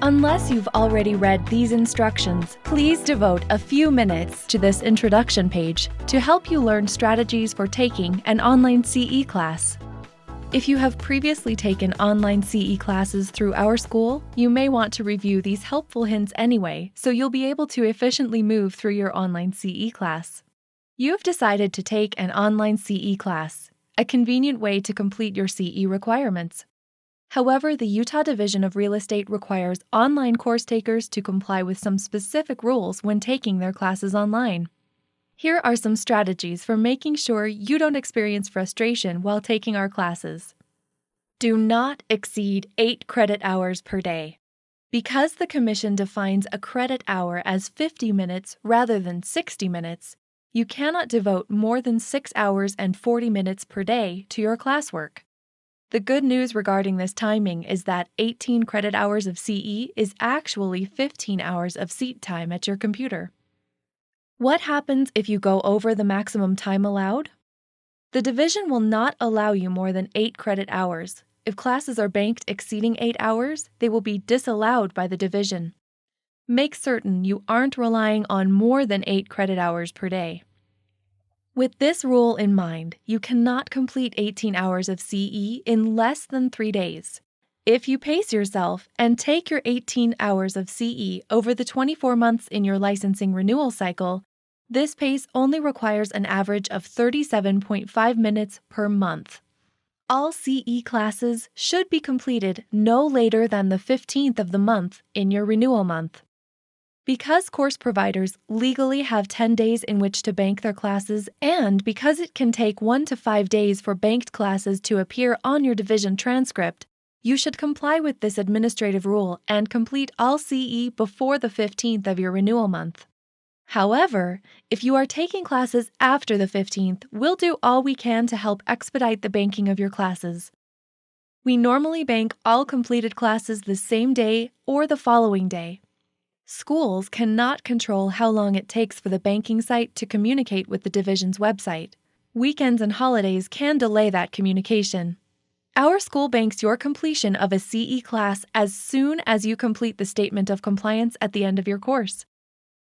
Unless you've already read these instructions, please devote a few minutes to this introduction page to help you learn strategies for taking an online CE class. If you have previously taken online CE classes through our school, you may want to review these helpful hints anyway, so you'll be able to efficiently move through your online CE class. You've decided to take an online CE class, a convenient way to complete your CE requirements. However, the Utah Division of Real Estate requires online course takers to comply with some specific rules when taking their classes online. Here are some strategies for making sure you don't experience frustration while taking our classes. Do not exceed 8 credit hours per day. Because the Commission defines a credit hour as 50 minutes rather than 60 minutes, you cannot devote more than 6 hours and 40 minutes per day to your classwork. The good news regarding this timing is that 18 credit hours of CE is actually 15 hours of seat time at your computer. What happens if you go over the maximum time allowed? The division will not allow you more than 8 credit hours. If classes are banked exceeding 8 hours, they will be disallowed by the division. Make certain you aren't relying on more than 8 credit hours per day. With this rule in mind, you cannot complete 18 hours of CE in less than 3 days. If you pace yourself and take your 18 hours of CE over the 24 months in your licensing renewal cycle, this pace only requires an average of 37.5 minutes per month. All CE classes should be completed no later than the 15th of the month in your renewal month. Because course providers legally have 10 days in which to bank their classes, and because it can take 1 to 5 days for banked classes to appear on your division transcript, you should comply with this administrative rule and complete all CE before the 15th of your renewal month. However, if you are taking classes after the 15th, we'll do all we can to help expedite the banking of your classes. We normally bank all completed classes the same day or the following day. Schools cannot control how long it takes for the banking site to communicate with the division's website. Weekends and holidays can delay that communication. Our school banks your completion of a CE class as soon as you complete the statement of compliance at the end of your course.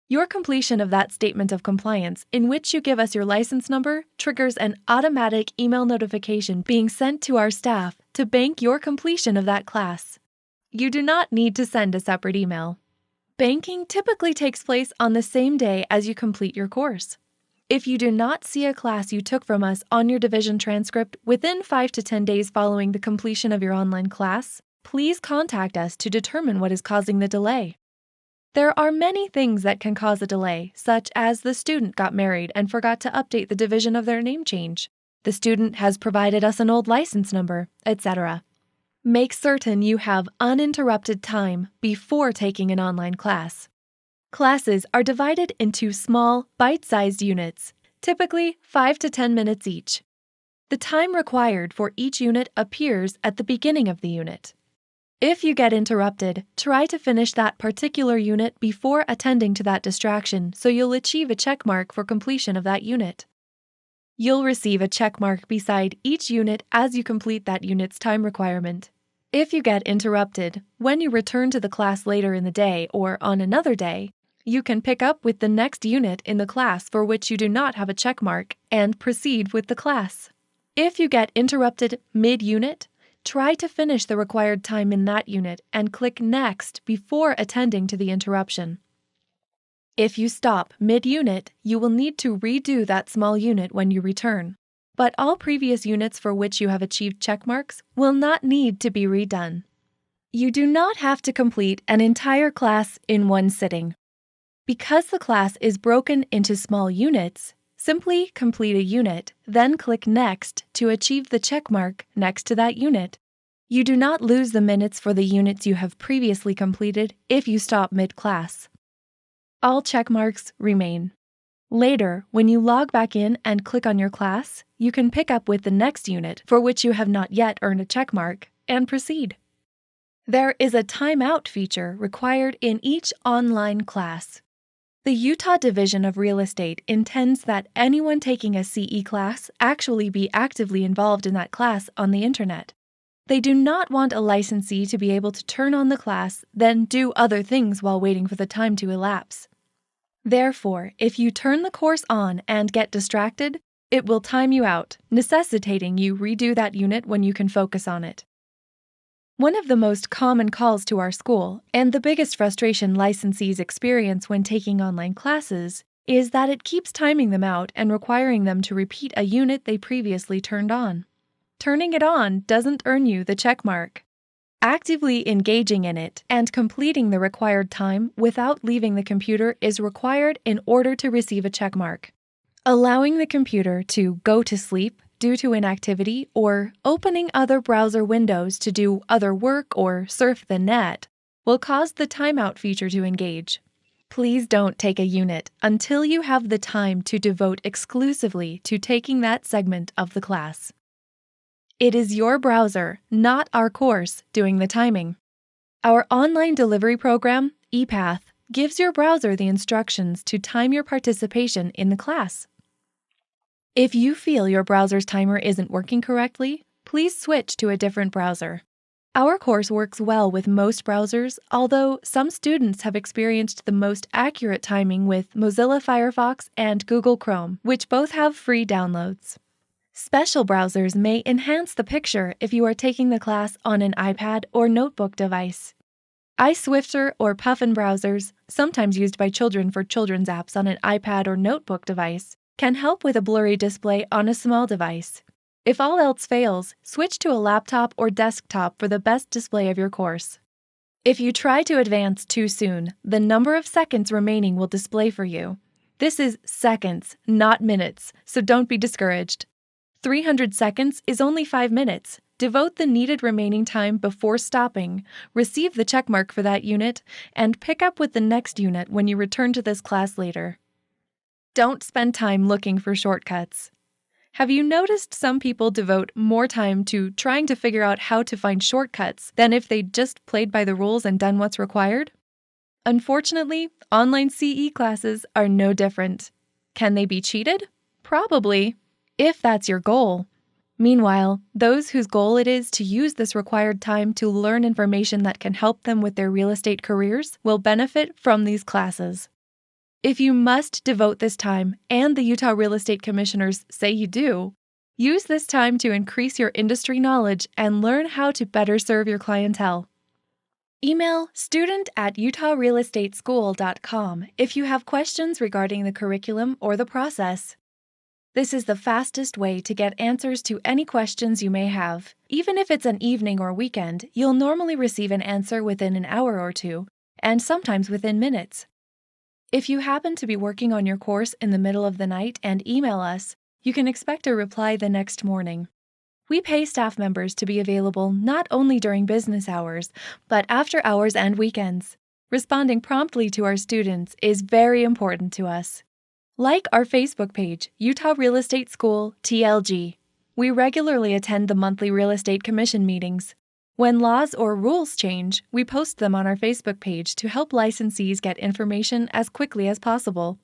Your completion of that statement of compliance, in which you give us your license number, triggers an automatic email notification being sent to our staff to bank your completion of that class. You do not need to send a separate email. Banking typically takes place on the same day as you complete your course. If you do not see a class you took from us on your division transcript within 5 to 10 days following the completion of your online class, please contact us to determine what is causing the delay. There are many things that can cause a delay, such as the student got married and forgot to update the division of their name change, the student has provided us an old license number, etc. Make certain you have uninterrupted time before taking an online class. Classes are divided into small, bite-sized units, typically 5 to 10 minutes each. The time required for each unit appears at the beginning of the unit. If you get interrupted, try to finish that particular unit before attending to that distraction so you'll achieve a check mark for completion of that unit. You'll receive a check mark beside each unit as you complete that unit's time requirement. If you get interrupted, when you return to the class later in the day or on another day, you can pick up with the next unit in the class for which you do not have a check mark and proceed with the class. If you get interrupted mid-unit, try to finish the required time in that unit and click Next before attending to the interruption. If you stop mid-unit, you will need to redo that small unit when you return, but all previous units for which you have achieved check marks will not need to be redone. You do not have to complete an entire class in one sitting. Because the class is broken into small units, simply complete a unit, then click Next to achieve the check mark next to that unit. You do not lose the minutes for the units you have previously completed if you stop mid-class. All check marks remain. Later, when you log back in and click on your class, you can pick up with the next unit for which you have not yet earned a check mark and proceed. There is a timeout feature required in each online class. The Utah Division of Real Estate intends that anyone taking a CE class actually be actively involved in that class on the internet. They do not want a licensee to be able to turn on the class, then do other things while waiting for the time to elapse. Therefore, if you turn the course on and get distracted, it will time you out, necessitating you redo that unit when you can focus on it. One of the most common calls to our school, and the biggest frustration licensees experience when taking online classes, is that it keeps timing them out and requiring them to repeat a unit they previously turned on. Turning it on doesn't earn you the check mark. Actively engaging in it and completing the required time without leaving the computer is required in order to receive a check mark. Allowing the computer to go to sleep due to inactivity or opening other browser windows to do other work or surf the net will cause the timeout feature to engage. Please don't take a unit until you have the time to devote exclusively to taking that segment of the class. It is your browser, not our course, doing the timing. Our online delivery program, ePath, gives your browser the instructions to time your participation in the class. If you feel your browser's timer isn't working correctly, please switch to a different browser. Our course works well with most browsers, although some students have experienced the most accurate timing with Mozilla Firefox and Google Chrome, which both have free downloads. Special browsers may enhance the picture if you are taking the class on an iPad or notebook device. iSwifter or Puffin browsers, sometimes used by children for children's apps on an iPad or notebook device, can help with a blurry display on a small device. If all else fails, switch to a laptop or desktop for the best display of your course. If you try to advance too soon, the number of seconds remaining will display for you. This is seconds, not minutes, so don't be discouraged. 300 seconds is only 5 minutes. Devote the needed remaining time before stopping, receive the checkmark for that unit, and pick up with the next unit when you return to this class later. Don't spend time looking for shortcuts. Have you noticed some people devote more time to trying to figure out how to find shortcuts than if they just played by the rules and done what's required? Unfortunately, online CE classes are no different. Can they be cheated? Probably, if that's your goal. Meanwhile, those whose goal it is to use this required time to learn information that can help them with their real estate careers will benefit from these classes. If you must devote this time, and the Utah Real Estate Commissioners say you do, use this time to increase your industry knowledge and learn how to better serve your clientele. Email student@utahrealestateschool.com if you have questions regarding the curriculum or the process. This is the fastest way to get answers to any questions you may have. Even if it's an evening or weekend, you'll normally receive an answer within an hour or two, and sometimes within minutes. If you happen to be working on your course in the middle of the night and email us, you can expect a reply the next morning. We pay staff members to be available not only during business hours, but after hours and weekends. Responding promptly to our students is very important to us. Like our Facebook page, Utah Real Estate School, TLG. We regularly attend the monthly real estate commission meetings. When laws or rules change, we post them on our Facebook page to help licensees get information as quickly as possible.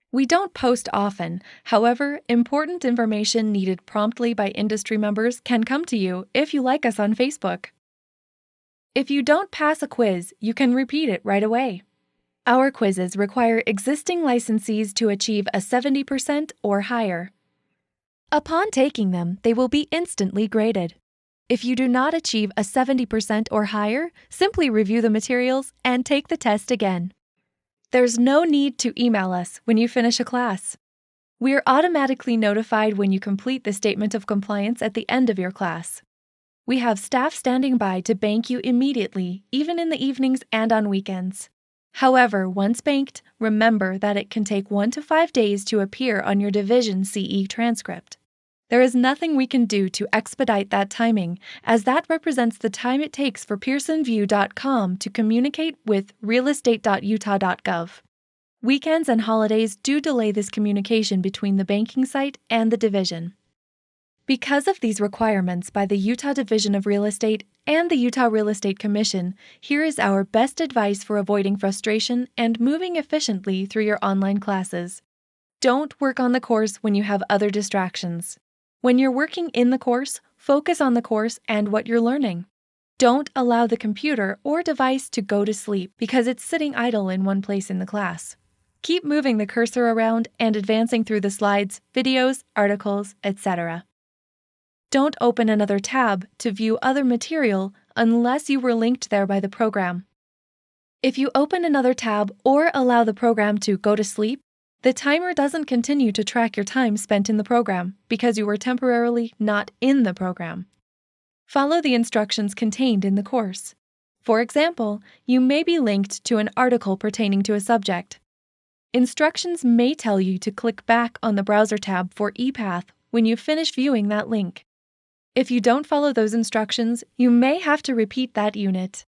We don't post often, however, important information needed promptly by industry members can come to you if you like us on Facebook. If you don't pass a quiz, you can repeat it right away. Our quizzes require existing licensees to achieve a 70% or higher. Upon taking them, they will be instantly graded. If you do not achieve a 70% or higher, simply review the materials and take the test again. There's no need to email us when you finish a class. We're automatically notified when you complete the statement of compliance at the end of your class. We have staff standing by to bank you immediately, even in the evenings and on weekends. However, once banked, remember that it can take 1 to 5 days to appear on your Division CE transcript. There is nothing we can do to expedite that timing, as that represents the time it takes for PearsonView.com to communicate with realestate.utah.gov. Weekends and holidays do delay this communication between the banking site and the division. Because of these requirements by the Utah Division of Real Estate and the Utah Real Estate Commission, here is our best advice for avoiding frustration and moving efficiently through your online classes. Don't work on the course when you have other distractions. When you're working in the course, Focus on the course and what you're learning. Don't allow the computer or device to go to sleep because it's sitting idle in one place in the class. Keep moving the cursor around and advancing through the slides, videos, articles, etc. Don't open another tab to view other material unless you were linked there by the program. If you open another tab or allow the program to go to sleep, the timer doesn't continue to track your time spent in the program because you were temporarily not in the program. Follow the instructions contained in the course. For example, you may be linked to an article pertaining to a subject. Instructions may tell you to click back on the browser tab for ePath when you finish viewing that link. If you don't follow those instructions, you may have to repeat that unit.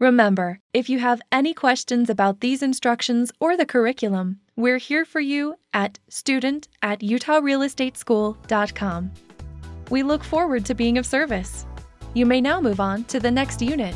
Remember, if you have any questions about these instructions or the curriculum, we're here for you at student@utahrealestateschool.com. We look forward to being of service. You may now move on to the next unit.